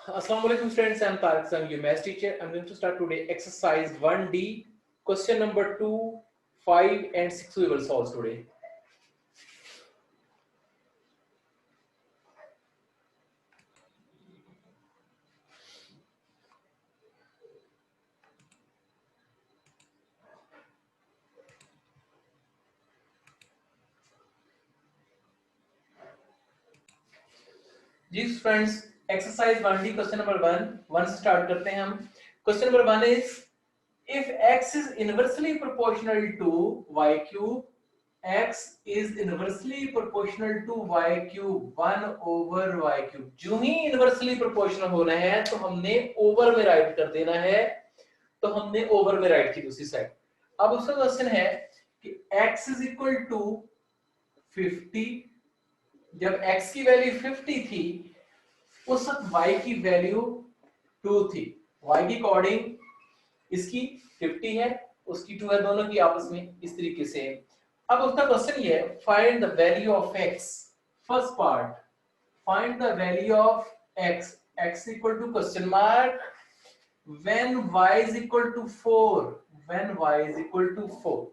Assalamualaikum students, I am Tariq Sam, your maths teacher. I'm going to start today exercise 1D, question number 2, 5 and 6 we will solve today. जी friends, exercise 1D question number 1 से start करते हैं हम. Question number 1 is if x is inversely proportional to y cube, x is inversely proportional to y cube 1 over y cube. जो ही inversely proportional होना है तो हमने over में राइट कर देना है, तो हमने over में राइट की दूसरी साइड. अब उसका क्वेश्चन है कि x is equal to 50. जब x की वैल्यू 50 थी उस वक्त y की वैल्यू 2 थी. y की अकॉर्डिंग इसकी 50 है, उसकी 2 है, दोनों की आपस में इस तरीके से. अब उसका क्वेश्चन ये है, find the value of x. First part, find the value of x. x equal to question mark when y is equal to 4. When y is equal to 4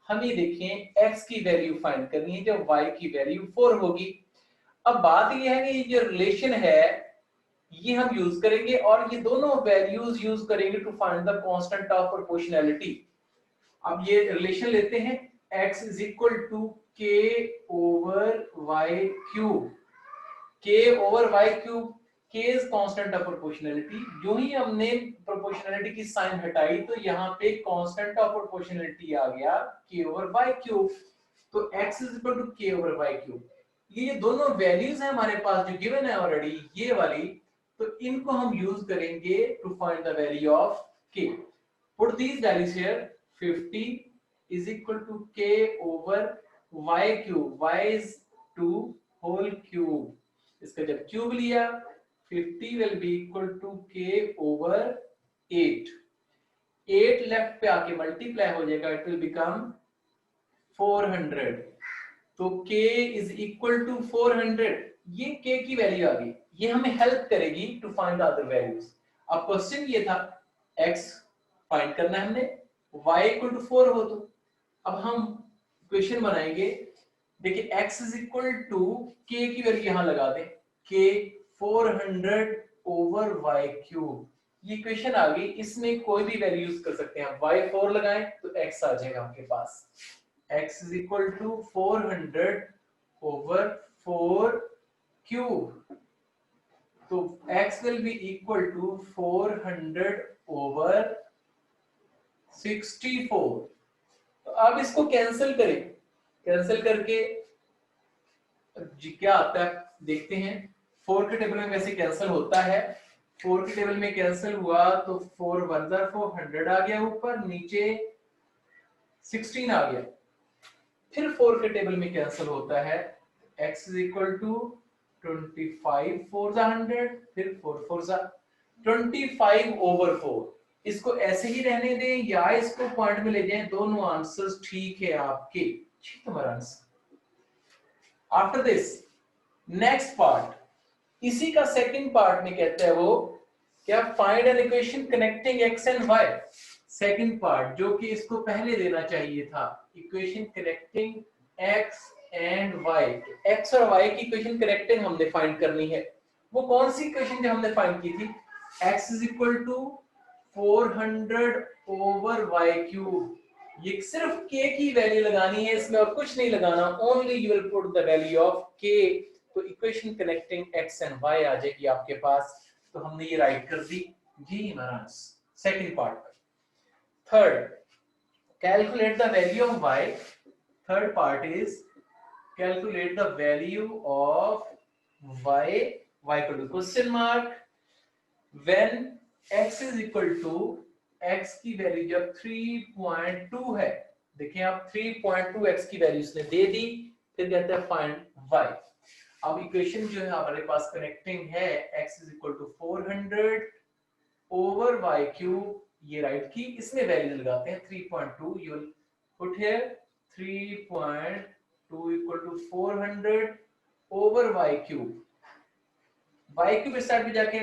हमें देखें x की वैल्यू फाइंड करनी है जब y की value 4 होगी. अब बात यह है कि ये जो रिलेशन है ये हम यूज करेंगे और ये दोनों वैल्यूज यूज करेंगे to find the constant of proportionality. अब ये रिलेशन लेते हैं, x is equal to k over y cube. k over y cube, k is constant of proportionality. जो ही हमने प्रोपोर्शनैलिटी की साइन हटाई तो यहाँ पे कांस्टेंट ऑफ प्रोपोर्शनैलिटी आ गया k ओवर y क्यूब. तो x is equal to k over y cube. ये दोनों वैल्यूज है हमारे पास जो गिवन है ऑलरेडी, ये वाली, तो इनको हम यूज करेंगे to find the value of k. Put these values here. 50 is equal to k over y cube. y is 2 whole cube. इसका जब क्यूब लिया 50 will be equal to k over 8. 8 left पे आके मल्टीप्लाई हो जाएगा, it will become 400. तो k is equal to 400. ये k की वैल्यू आ गई, ये हमें हेल्प करेगी to find the other values. अब क्वेश्चन ये था x फाइंड करना है हमने, y इक्वल टू 4 हो. तो अब हम इक्वेशन बनाएंगे. देखिए x is equal to k की वैल्यू यहां लगा दें, k 400 ओवर y क्यूब. ये इक्वेशन आ गई, इसमें कोई भी वैल्यू यूज कर सकते हैं. y 4 लगाएं तो x आ जाएगा आपके पास. x is equal to 400 over 4 cube. तो x will be equal to 400 over 64. तो अब इसको कैंसिल करें. कैंसिल करके जी क्या आता है देखते हैं. 4 के टेबल में वैसे कैंसिल होता है. 4 के टेबल में कैंसिल हुआ तो 4 1 400 आ गया ऊपर, नीचे 16 आ गया. फिर 4 के टेबल में कैंसिल होता है. x इज इक्वल टू 25 4 100, फिर 4 4 25 ओवर 4. इसको ऐसे ही रहने दें या इसको पॉइंट में ले जाएं, दोनों आंसर्स ठीक है आपके. ठीक तुम्हारा answer. After this next part, इसी का सेकंड पार्ट में कहता है वो क्या, find an equation connecting x and y. Second part जो कि इसको पहले देना चाहिए था, equation connecting x and y. x और y की इक्वेशन कनेक्टिंग हमने फाइंड करनी है. वो कौन सी इक्वेशन जो हमने फाइंड की थी, x is equal to 400 over y cube. ये सिर्फ k की वैल्यू लगानी है, इसमें और कुछ नहीं लगाना. Only you will put the value of k. तो equation connecting x and y आ जाएगी आपके पास. तो हमने ये राइट कर दी. जी हमारा second part. Third, calculate the value of y. Third part is calculate the value of y. Y equal to question mark when x is equal to, x की value जब 3.2 है. देखिए आप 3.2 x की वैल्यू इसने दे दी. फिर कहता है फाइंड y. अब इक्वेशन जो है हमारे पास कनेक्टिंग है, x is equal to 400 over y cube. ये राइट की, इसमें वैल्यू लगाते हैं 3.2. You will put here 3.2 equal to 400 over y cube. y cube इस साइड पे जाके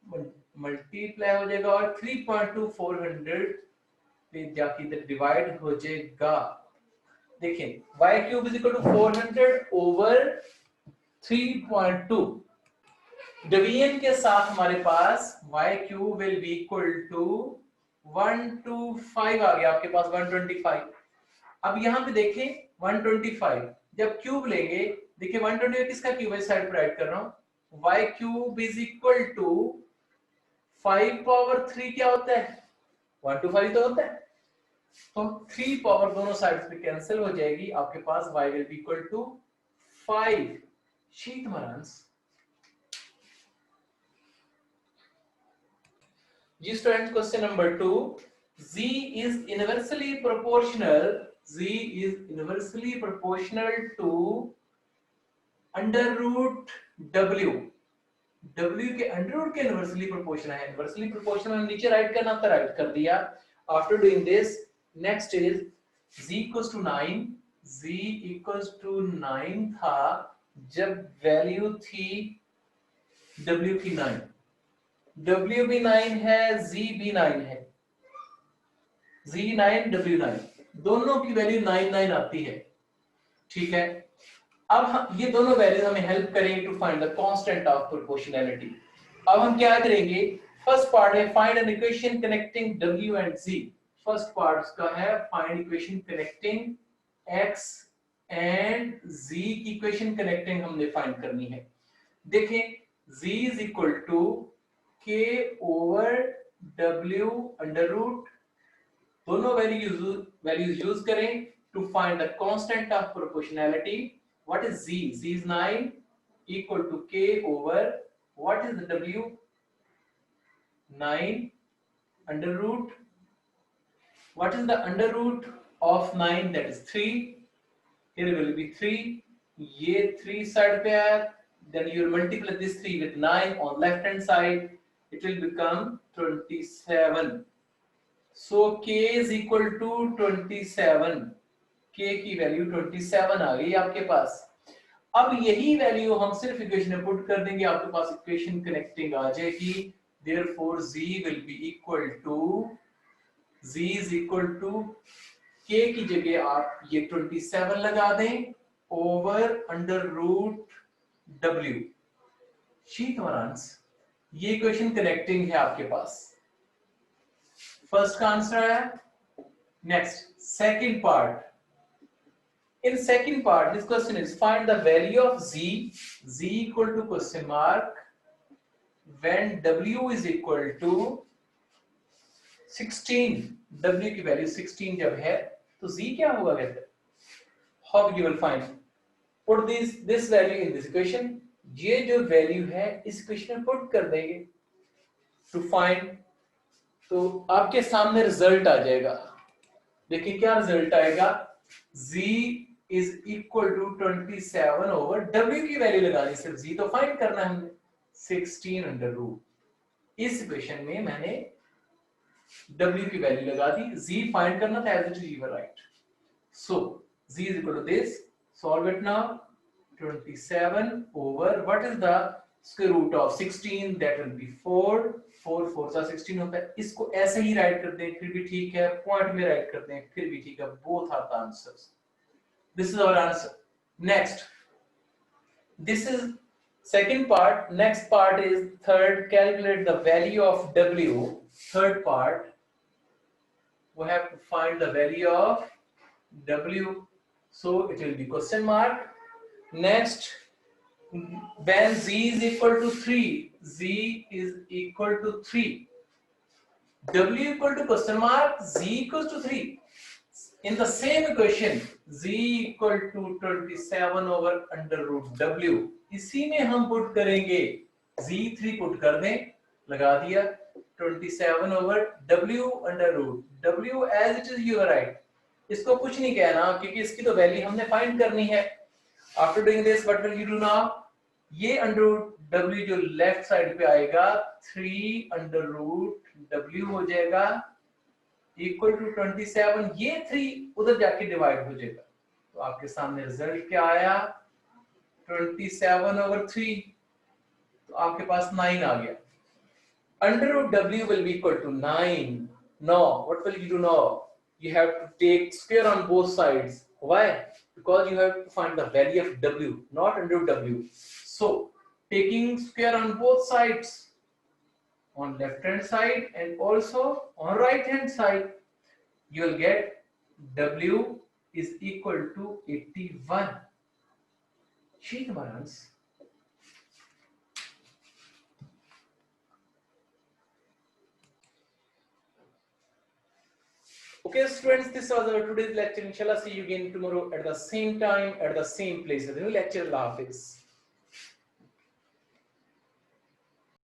मल्टीप्लाई हो जाएगा और 3.2 400 पे जाके इधर डिवाइड हो जाएगा। देखिए y cube is equal to 400 over 3.2। Division के साथ हमारे पास y cube will be equal to 125 आ गया आपके पास 125। अब यहाँ पे देखें 125 जब क्यूब लेंगे, देखिए 125 किसका क्यूब है, साइड पर राइट कर रहा हूं, y cube is equal to 5 power 3 क्या होता है 125 तो होता है, तो 3 पावर दोनों साइड्स पे कैंसिल हो जाएगी, आपके पास y will be equal to 5। शीट मरांस जी student, question number 2, z is inversely proportional, z is inversely proportional to under root w, w के अंडर रूट के इनवर्सली प्रोपोर्शनल है, इनवर्सली प्रोपोर्शनल नीचे राइट करना था राइट कर दिया। After doing this next is z equals to 9, z equals to 9 था जब वैल्यू थी w की 9, w भी 9 है z भी 9 है, z9 w9 दोनों की वैल्यू 9 9 आती है, ठीक है। अब हम ये दोनों वैल्यूज हमें हेल्प करेंगे to find the constant of proportionality. अब हम क्या करेंगे, फर्स्ट पार्ट है find an equation connecting w and z। First part इसका है find equation connecting x and z की इक्वेशन कनेक्टिंग हमने फाइंड करनी है। देखें z is equal to k over w under root, दोनों वैल्यूज यूज करें to find the constant of proportionality. What is z? Z is 9 equal to k over what is the w? 9 under root. What is the under root of 9? That is 3. Here will be 3. ये 3 side पे आया, then you multiply this 3 with 9 on left hand side. It will become 27. So k is equal to 27. k की value 27 आ गई आपके पास। अब यही value हम सिर्फ इक्वेशन में पुट कर देंगे, आपके पास इक्वेशन कनेक्टिंग आ जाएगी। Therefore z will be equal to, z is equal to k की जगह आप ये 27 लगा दें ओवर अंडर रूट w। शीट वरांस ये इक्वेशन कनेक्टिंग है आपके पास, फर्स्ट का आंसर है। Next second part, in second part this question is find the value of z equal to question mark when w is equal to 16, w की value 16 जब है तो z क्या होगा बेटा, how you will find, put this value in this equation, ये जो value है इस इक्वेशन में पुट कर देंगे टू फाइंड, तो आपके सामने रिजल्ट आ जाएगा। देखिए क्या रिजल्ट आएगा, z is equal to 27 over w की वैल्यू लगानी, सिर्फ z तो फाइंड करना है हमने, 16 अंडर रूट। इस इक्वेशन में मैंने w की वैल्यू लगा दी, z फाइंड करना था, as it is you are right. So z is equal to this, solve it now, 27 over what is the square root of 16, that will be 4, 4 4 सा 16 होता है। इसको ऐसे ही राइट कर दें फिर भी ठीक है, पॉइंट में राइट कर दें फिर भी ठीक है, both are the answers. This is our answer. Next, this is second part. Next part is third. Calculate the value of w. Third part, we have to find the value of w. So it will be question mark. Next, when z is equal to 3, z is equal to 3. W equal to question mark, z equals to 3. In the same equation, z equal to 27 over under root w, इसी में हम put करेंगे, z3 put कर दें, लगा दिया 27 over w under root w as it is, you are right, इसको कुछ नहीं कहना क्योंकि इसकी तो वैल्यू हमने फाइंड करनी है। After doing this, what will you do now? ये अंडर रूट w जो लेफ्ट साइड पे आएगा 3 अंडर रूट w हो जाएगा इक्वल टू 27, ये 3 उधर जाके डिवाइड हो जाएगा, तो आपके सामने रिजल्ट क्या आया, 27 over 3, तो आपके पास 9 आ गया। Under root w will be equal to 9. Now, what will you do now? You have to take square on both sides. Why? Because you have to find the value of w, not under root w. So, taking square on both sides, on left hand side and also on right hand side, you will get w is equal to 81. She demands. Okay, students, this was our today's lecture. Inshallah, see you again tomorrow at the same time, at the same place. The new lecture, Allah Hafiz.